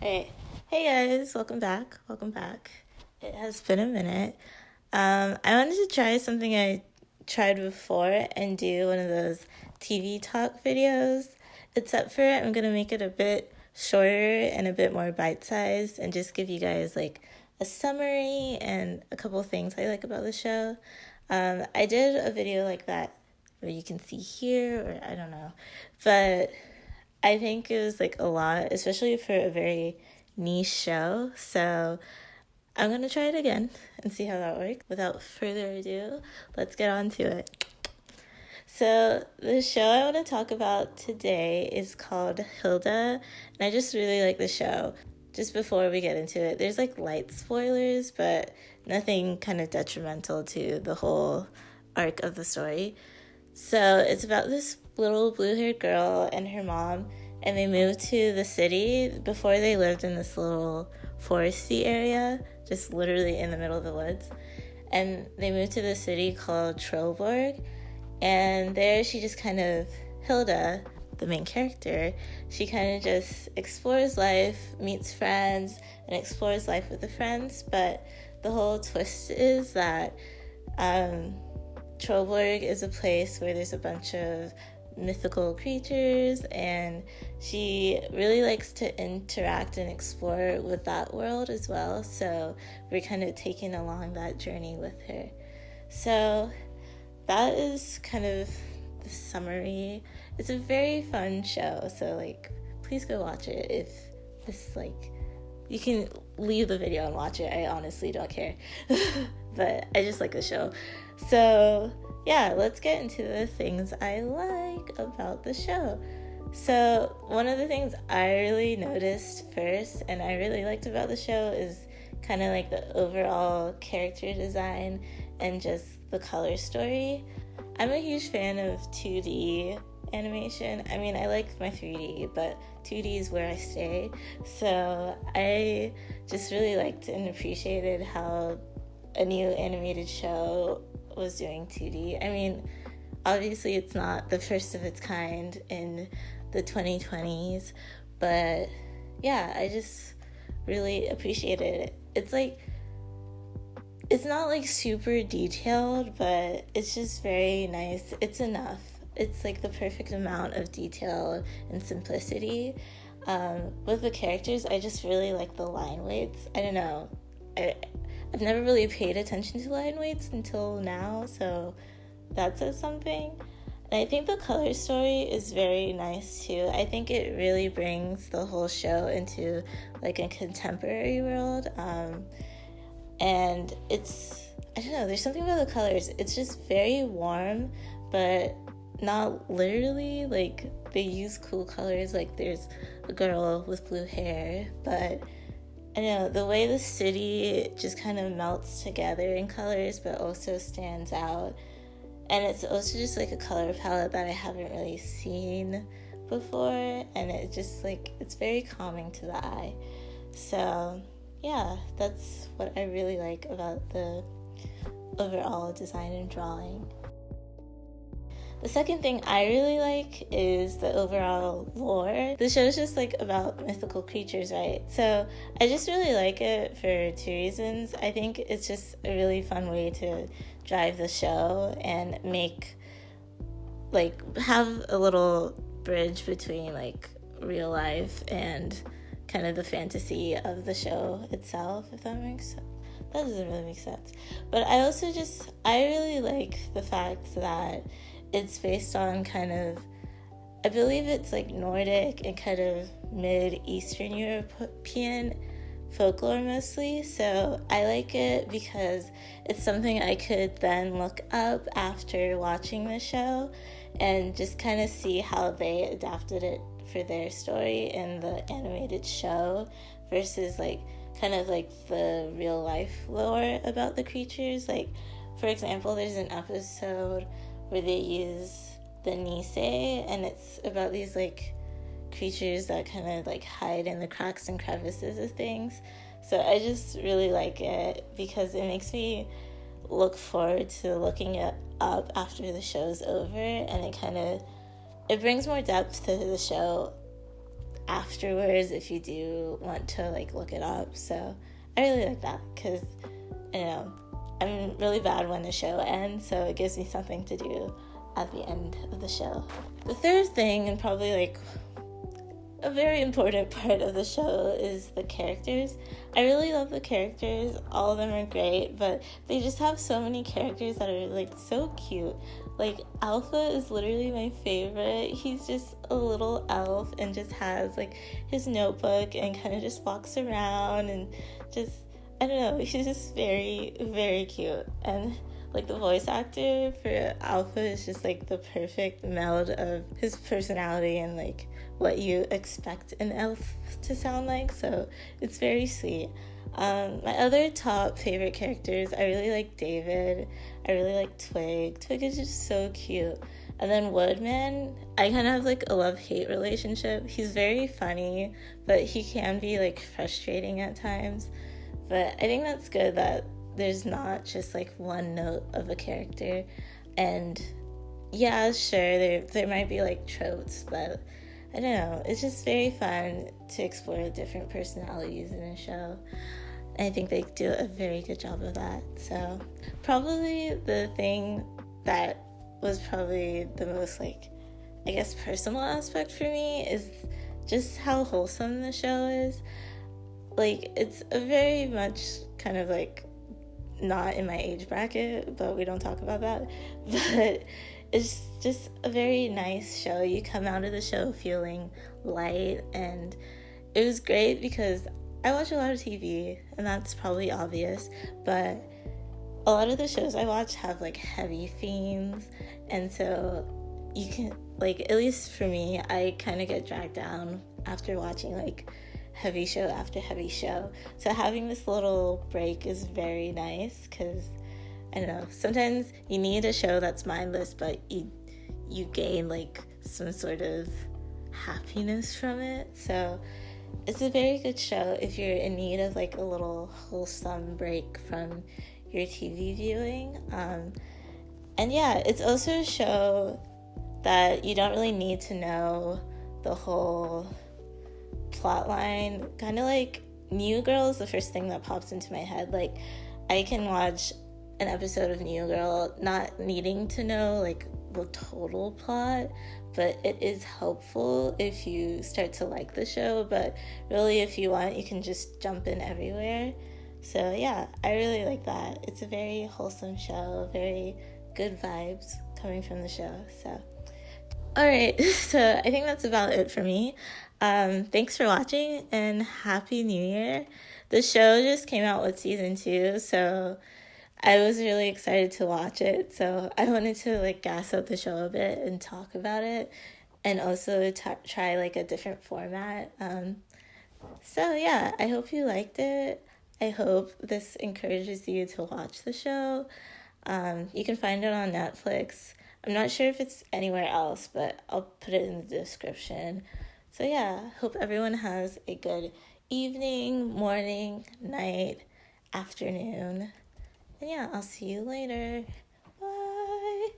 Hey, hey guys, welcome back. Welcome back. It has been a minute. I wanted to try something I tried before and do one of those TV talk videos. Except for I'm gonna make it a bit shorter and a bit more bite sized and just give you guys like a summary and a couple things I like about the show. I did a video like that where you can see here, or I don't know, but I think it was like a lot, especially for a very niche show. So I'm going to try it again and see how that works. Without further ado, let's get on to it. So the show I want to talk about today is called Hilda, and I just really like the show. Just before we get into it, there's like light spoilers, but nothing kind of detrimental to the whole arc of the story. So it's about this little blue-haired girl and her mom, and they moved to the city. Before, they lived in this little foresty area, just literally in the middle of the woods. And they moved to the city called Trollborg, and there she just kind of, Hilda, the main character, she kind of just explores life, meets friends, and explores life with the friends. But the whole twist is that Trollborg is a place where there's a bunch of mythical creatures, and she really likes to interact and explore with that world as well. So we're kind of taking along that journey with her. So that is kind of the summary. It's a very fun show, so like please go watch it. If this like you can leave the video and watch it, I honestly don't care. But I just like the show. So yeah, let's get into the things I like about the show. So one of the things I really noticed first and I really liked about the show is kind of like the overall character design and just the color story. I'm a huge fan of 2D animation. I mean, I like my 3D, but 2D is where I stay. So I just really liked and appreciated how a new animated show was doing 2D. I mean, obviously it's not the first of its kind in the 2020s, but yeah, I just really appreciated it. It's like, it's not like super detailed, but it's just very nice. It's enough. It's like the perfect amount of detail and simplicity. With the characters, I just really like the line weights. I don't know. I've never really paid attention to line weights until now, so that says something. And I think the color story is very nice too. I think it really brings the whole show into like a contemporary world. And it's, I don't know, there's something about the colors. It's just very warm, but not literally. Like, they use cool colors. Like, there's a girl with blue hair, but I know the way the city just kind of melts together in colors, but also stands out. And it's also just like a color palette that I haven't really seen before, and it just like, it's very calming to the eye. So yeah, that's what I really like about the overall design and drawing. The second thing I really like is the overall lore. The show's just like about mythical creatures, right? So I just really like it for two reasons. I think it's just a really fun way to drive the show and make, like, have a little bridge between like real life and kind of the fantasy of the show itself, if that makes sense. That doesn't really make sense. But I really like the fact that it's based on kind of, I believe it's like Nordic and kind of mid-Eastern European folklore mostly. So I like it because it's something I could then look up after watching the show and just kind of see how they adapted it for their story in the animated show versus like kind of like the real life lore about the creatures. Like, for example, there's an episode where they use the Nisei, and it's about these like creatures that kind of like hide in the cracks and crevices of things. So I just really like it because it makes me look forward to looking it up after the show's over, and it brings more depth to the show afterwards if you do want to like look it up. So I really like that because, you know, I'm really bad when the show ends, so it gives me something to do at the end of the show. The third thing, and probably like a very important part of the show, is the characters. I really love the characters. All of them are great, but they just have so many characters that are like so cute. Like Alpha is literally my favorite. He's just a little elf and just has like his notebook and kind of just walks around and just, I don't know, he's just very, very cute. And like the voice actor for Alpha is just like the perfect meld of his personality and like what you expect an elf to sound like, so it's very sweet. My other top favorite characters, I really like David. I really like Twig. Twig is just so cute. And then Woodman, I kind of have like a love-hate relationship. He's very funny, but he can be like frustrating at times. But I think that's good that there's not just like one note of a character. And yeah, sure, there might be like tropes, but I don't know, it's just very fun to explore different personalities in a show. And I think they do a very good job of that. So probably the thing that was probably the most like, I guess, personal aspect for me is just how wholesome the show is. Like, it's a very much kind of like not in my age bracket, but we don't talk about that. But it's just a very nice show. You come out of the show feeling light, and it was great because I watch a lot of TV, and that's probably obvious, but a lot of the shows I watch have like heavy themes, and so you can, like, at least for me, I kind of get dragged down after watching like heavy show after heavy show. So having this little break is very nice because, I don't know, sometimes you need a show that's mindless, but you gain like some sort of happiness from it. So it's a very good show if you're in need of like a little wholesome break from your TV viewing. And yeah, it's also a show that you don't really need to know the whole plot line. Kind of like New Girl is the first thing that pops into my head. Like, I can watch an episode of New Girl not needing to know like the total plot, but it is helpful if you start to like the show. But really, if you want, you can just jump in everywhere. So yeah, I really like that. It's a very wholesome show, very good vibes coming from the show. So alright, so I think that's about it for me. Thanks for watching and Happy New Year. The show just came out with season 2, so I was really excited to watch it. So I wanted to like gas up the show a bit and talk about it, and also try like a different format. So yeah, I hope you liked it. I hope this encourages you to watch the show. You can find it on Netflix. I'm not sure if it's anywhere else, but I'll put it in the description. So yeah, hope everyone has a good evening, morning, night, afternoon. And yeah, I'll see you later. Bye.